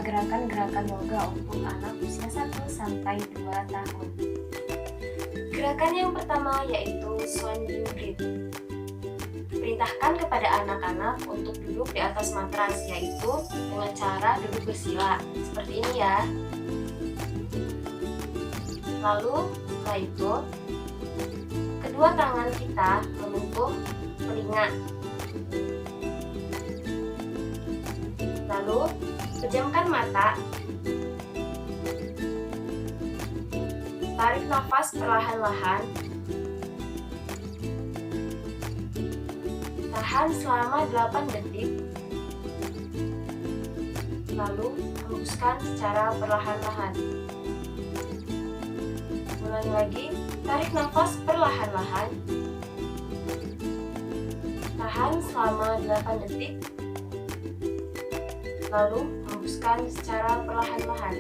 gerakan-gerakan yoga untuk anak usia 1 sampai 2 tahun. Gerakan yang pertama yaitu Swanjin Breath. Perintahkan kepada anak-anak untuk duduk di atas matras, yaitu dengan cara duduk bersila seperti ini ya. Lalu setelah itu kedua tangan kita menyentuh telinga. Lalu pejamkan mata. Tarik nafas perlahan-lahan. Tahan selama 8 detik. Lalu hembuskan secara perlahan-lahan. Ulangi lagi, tarik nafas perlahan-lahan. Tahan selama 8 detik. Lalu hembuskan secara perlahan-lahan.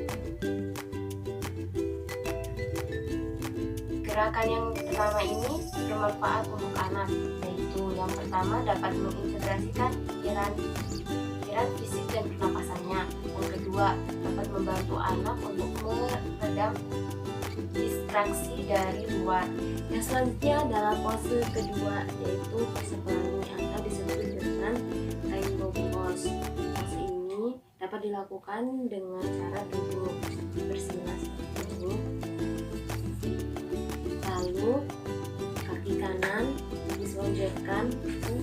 Gerakan yang pertama ini bermanfaat untuk anak, yaitu yang pertama dapat mengintegrasikan pikiran fisik dan pernapasannya. Yang kedua dapat membantu anak untuk meredam distraksi dari luar. Yang selanjutnya adalah pose kedua, yaitu pose pelangi atau disebut dengan rainbow pose. Pose ini dapat dilakukan dengan cara duduk bersila seperti ini. Lalu kaki kanan diselonjorkan ke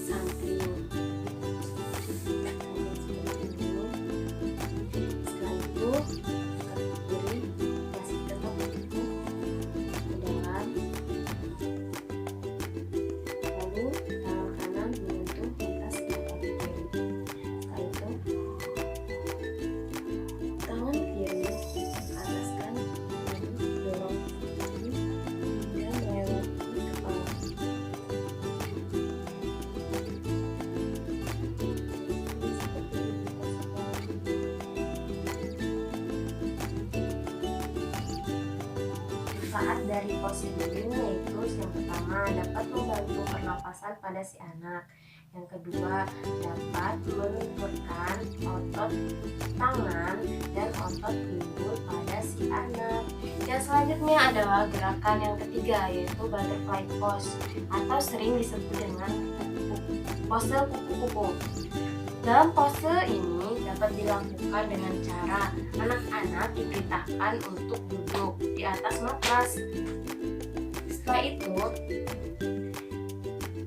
samping seperti ini. Setelah itu kaki kiri masih tetap menyentuh ke dalam. Lalu tangan kanan menyentuh atas kaki kiri. Setelah itu tangan kiri ke ataskan, lalu dorong hingga melewati kepala. Manfaat dari pose ini yaitu yang pertama dapat membantu pernapasan pada si anak. Yang kedua dapat melenturkan otot tangan dan otot pinggul pada si anak. Yang selanjutnya adalah gerakan yang ketiga, yaitu butterfly pose atau sering disebut dengan pose kupu-kupu. Dalam pose ini dapat dilakukan dengan cara anak-anak diperintahkan untuk duduk di atas matras. Setelah itu,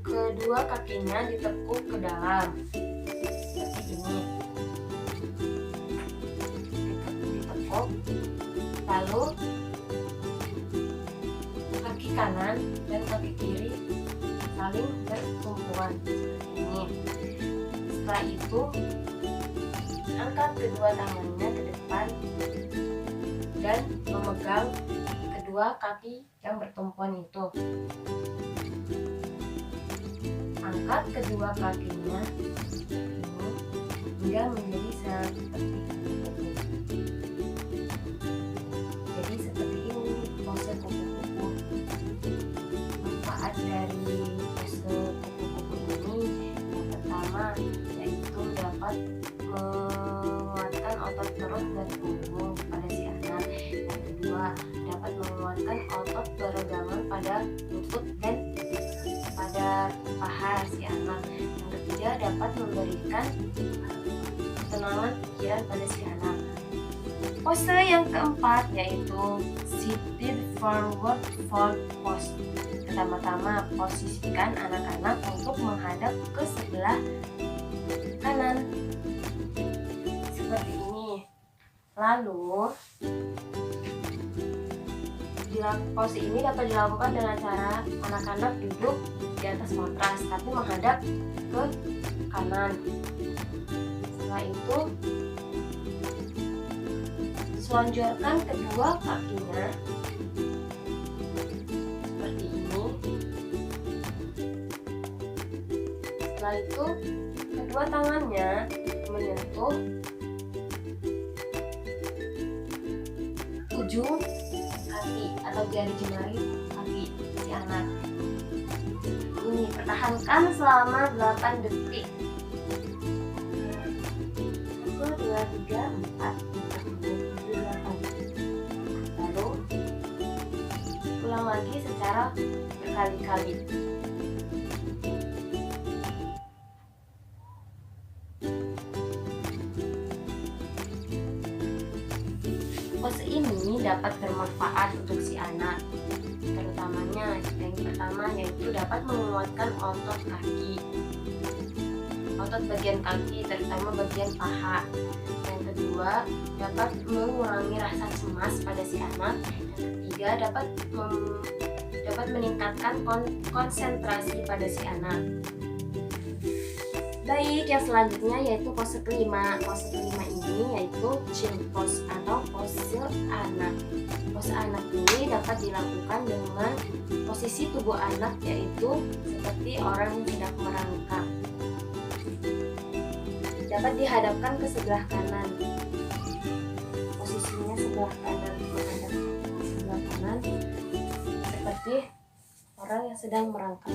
kedua kakinya ditekuk ke dalam seperti ini. Ditekuk, lalu kaki kanan dan kaki kiri saling bertumpuan seperti ini. Setelah itu, angkat kedua tangannya ke depan dan memegang kedua kaki yang bertumpuan itu. Angkat kedua kakinya ini hingga menjadi seperti kupu-kupu. Jadi seperti ini pose kupu-kupu. Manfaat dari pose kupu-kupu ini yang pertama yaitu dapat menguatkan otot perut dan punggung pada si anak. Yang kedua dapat menguatkan otot peregangan pada lutut dan pada paha si anak. Yang ketiga dapat memberikan ketenangan pikiran pada si anak. Pose yang keempat yaitu seated forward fold pose. Pertama-tama posisikan anak-anak untuk menghadap ke sebelah kanan seperti ini. Lalu pose ini dapat dilakukan dengan cara anak-anak duduk di atas matras tapi menghadap ke kanan. Setelah itu selonjorkan kedua kakinya seperti ini. Setelah itu kedua tangannya menyentuh ujung kaki atau jari jemari kaki si anak. Ini pertahankan selama 8 detik. 1, 2, 3, 4, 5, 6, 7, 8. Lalu ulang lagi secara berkali-kali. Pose ini dapat bermanfaat untuk si anak, terutamanya yang pertama yaitu dapat menguatkan otot kaki, otot bagian kaki terutama bagian paha. Yang kedua dapat mengurangi rasa cemas pada si anak. Yang ketiga dapat meningkatkan konsentrasi pada si anak. Baik, yang selanjutnya yaitu pose kelima. Pose kelima ini yaitu chill pose atau pose anak. Pose anak ini dapat dilakukan dengan posisi tubuh anak yaitu seperti orang yang sedang merangkak. Dapat dihadapkan ke sebelah kanan. Posisinya sebelah kanan, menghadap ke sebelah kanan seperti orang yang sedang merangkak.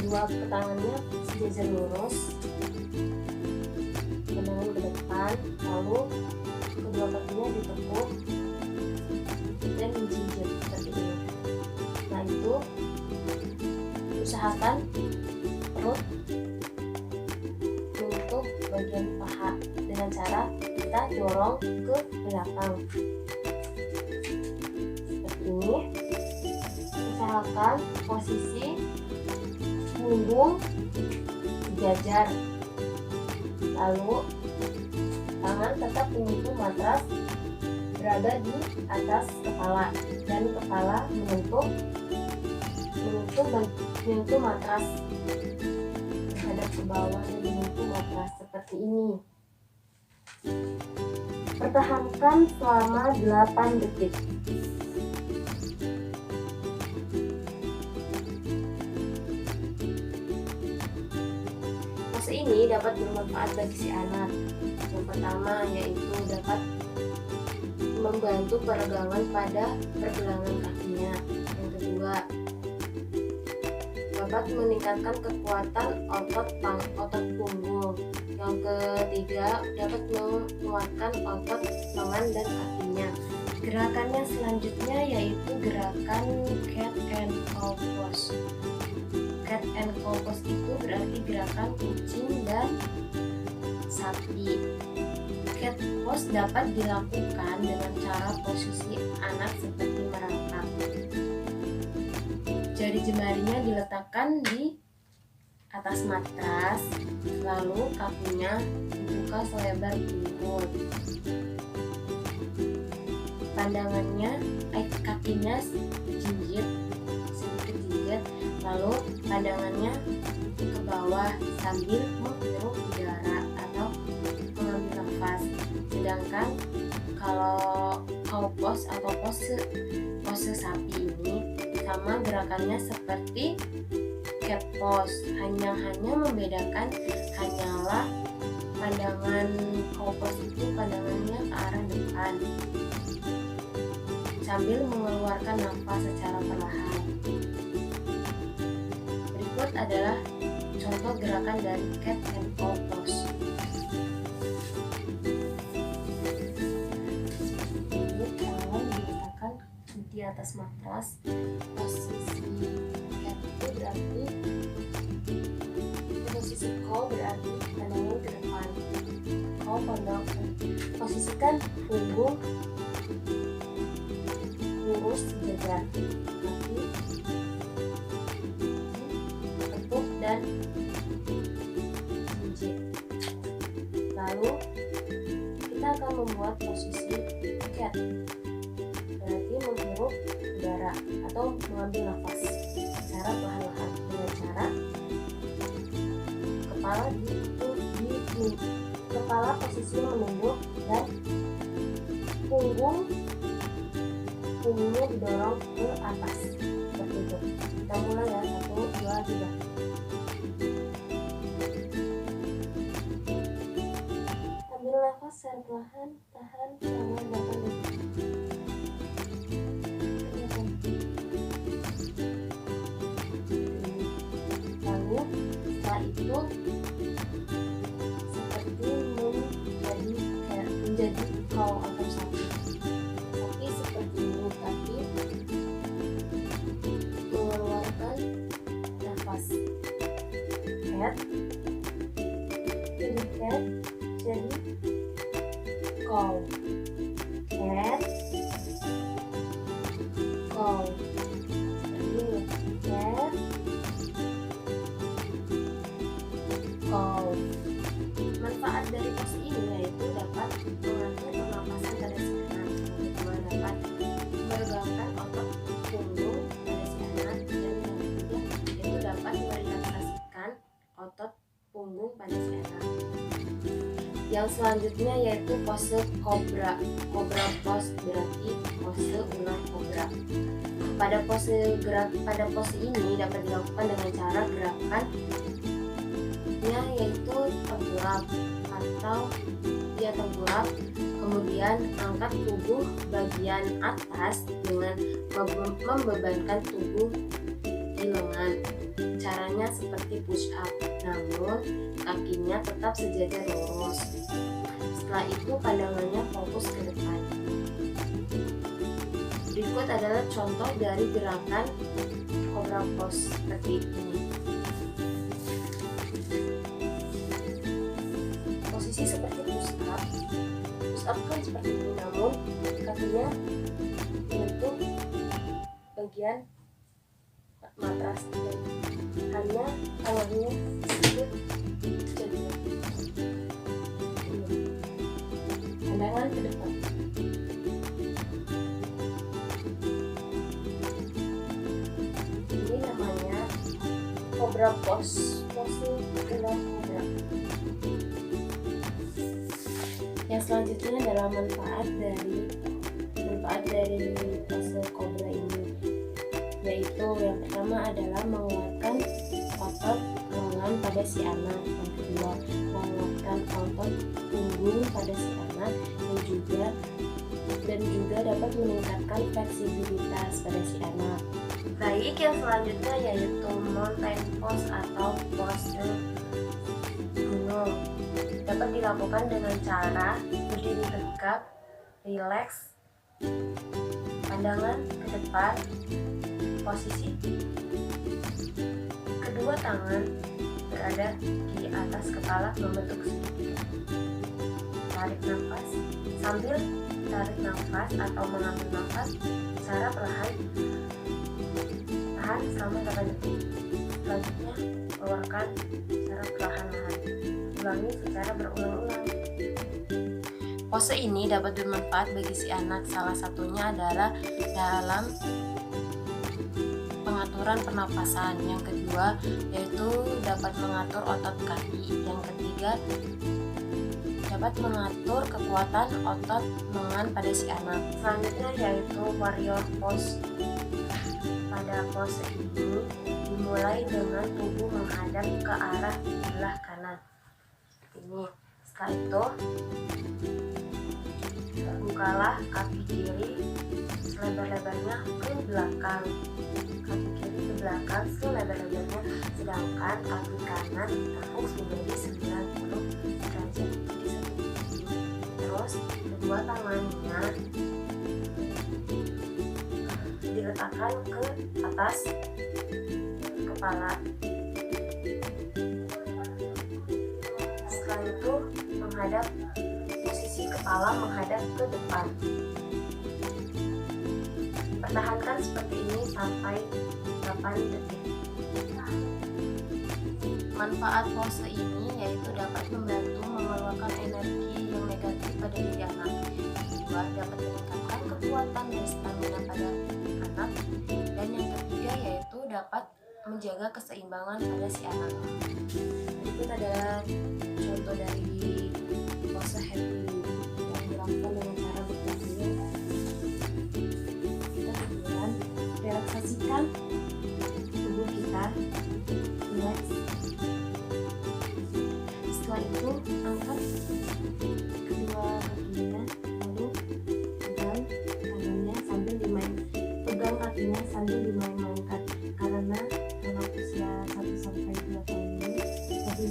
Kedua tangannya sejajar lurus, pandangan ke depan, lalu kedua kakinya ditekuk dan menjinjit seperti ini. Nah itu usahakan perut menyentuh bagian paha dengan cara kita dorong ke belakang seperti ini. Usahakan posisi punggung sejajar, lalu tangan tetap menyentuh matras berada di atas kepala dan kepala menyentuh matras menghadap ke bawah dan menyentuh matras seperti ini. Pertahankan selama 8 detik. Pose ini dapat bermanfaat bagi si anak. Yang pertama yaitu dapat membantu peregangan pada pergelangan kakinya. Yang kedua dapat meningkatkan kekuatan otot punggung. Yang ketiga dapat menguatkan otot lengan dan kakinya. Gerakannya selanjutnya yaitu gerakan cat and cow pose. Cat and cow pose itu berarti gerakan kucing dan sapi. Cat pose dapat dilakukan dengan cara posisi anak seperti merangkak. Jari jemarinya diletakkan di atas matras, lalu kakinya dibuka selebar mulut. Kakinya sedikit jinjit, lalu pandangannya ke bawah sambil menghirup udara atau mengambil nafas. Sedangkan kalau cow pose atau pose sapi ini sama gerakannya seperti cat pose, hanya membedakan hanyalah pandangan cow pose itu pandangannya ke arah depan sambil mengeluarkan nafas secara perlahan. Berikut adalah contoh gerakan dari cat and cow pose. Ini tangan diletakkan di atas matras. Posisi cat itu berarti posisi cow berarti pandangan ke depan. Cow pandang. Posisikan punggung lurus sejajar, kaki tekuk dan jinjit. Lalu kita akan membuat posisi cat, berarti menghirup udara atau mengambil nafas secara perlahan dengan cara kepala posisi menunduk dan punggungnya didorong ke atas seperti itu. Kita mulai ya, 1, 2, 3. Ambil nafas secara perlahan, tahan selama 8 detik. Lalu setelah itu itu seperti menjadi kau atau sapi seperti ini, tapi mengeluarkan nafas. Cat jadi cat, jadi cow. Cat, cow. Ini cat, cow. Manfaat dari pose ini yaitu dapat mengatur pernapasan pada si anak, yang kedua dapat meregangkan otot punggung pada si anak, dan yang ketiga yaitu dapat merelaksasikan otot punggung pada si anak. Yang selanjutnya yaitu pose kobra. Kobra pose berarti pose ular kobra. Pada pose ini dapat dilakukan dengan cara gerakannya yaitu tengkurap atau dia tengkurap, kemudian angkat tubuh bagian atas dengan membebankan tubuh di lengan. Caranya seperti push up, namun kakinya tetap sejajar lurus. Setelah itu pandangannya fokus ke depan. Berikut adalah contoh dari gerakan cobra pose seperti ini. Posisi seperti push up. Push up kan seperti ini, namun kakinya menyentuh bagian matras dan hanya tangannya sedikit jadi pandangan ke depan. Ini namanya cobra pose ular kobra. Yang selanjutnya adalah manfaat dari pose kobra ini, yaitu yang pertama adalah menguatkan otot lengan pada si anak, yang kedua menguatkan otot punggung pada si anak, dan juga dapat meningkatkan fleksibilitas pada si anak. Baik, yang selanjutnya yaitu mountain pose atau pose gunung. Dapat dilakukan dengan cara berdiri tegak, rileks, pandangan ke depan, posisi kedua tangan berada di atas kepala membentuk segitiga. Tarik nafas. Sambil tarik nafas atau mengambil nafas secara perlahan, tahan selama 8 detik. Selanjutnya keluarkan secara perlahan-lahan. Ulangi secara berulang-ulang. Pose ini dapat bermanfaat bagi si anak, salah satunya adalah dalam pengaturan pernapasan. Yang kedua yaitu dapat mengatur otot kaki. Yang ketiga dapat mengatur kekuatan otot lengan pada si anak. Selanjutnya yaitu warrior pose. Pada pose ini dimulai dengan tubuh menghadap ke arah sebelah kanan. Ini. Setelah itu bukalah kaki kiri selebar-lebarnya ke belakang. Kaki kiri ke belakang selebar-lebarnya, sedangkan kaki kanan ditekuk menjadi 90 derajat. Terus kedua tangannya diletakkan ke atas kepala. Setelah itu posisi kepala menghadap ke depan. Pertahankan seperti ini sampai 8 detik. Manfaat pose ini yaitu dapat membantu mengeluarkan energi yang negatif pada diri anak. Kedua, dapat meningkatkan kekuatan dan stamina pada anak. Dan yang ketiga yaitu dapat menjaga keseimbangan pada si anak. Berikut adalah contoh dari pose happy yang dilakukan dengan cara berbaring. Kita kemudian relaksasikan tubuh kita, relax. Setelah itu angkat kedua kakinya, lalu pegang kakinya sambil dimain-mainkan. Karena anak usia 1-2 tahun ini masih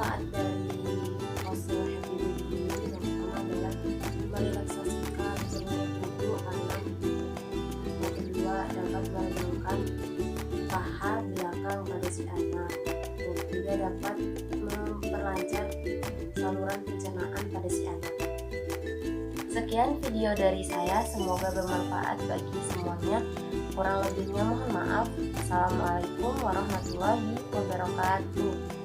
manfaat dari pose happy baby ini yang pertama adalah merelaksasikan seluruh tubuh anak. Yang kedua, dapat meregangkan paha belakang pada si anak. Yang ketiga, dapat memperlancar saluran pencernaan pada si anak. Sekian video dari saya, semoga bermanfaat bagi semuanya. Kurang lebihnya mohon maaf. Assalamualaikum warahmatullahi wabarakatuh.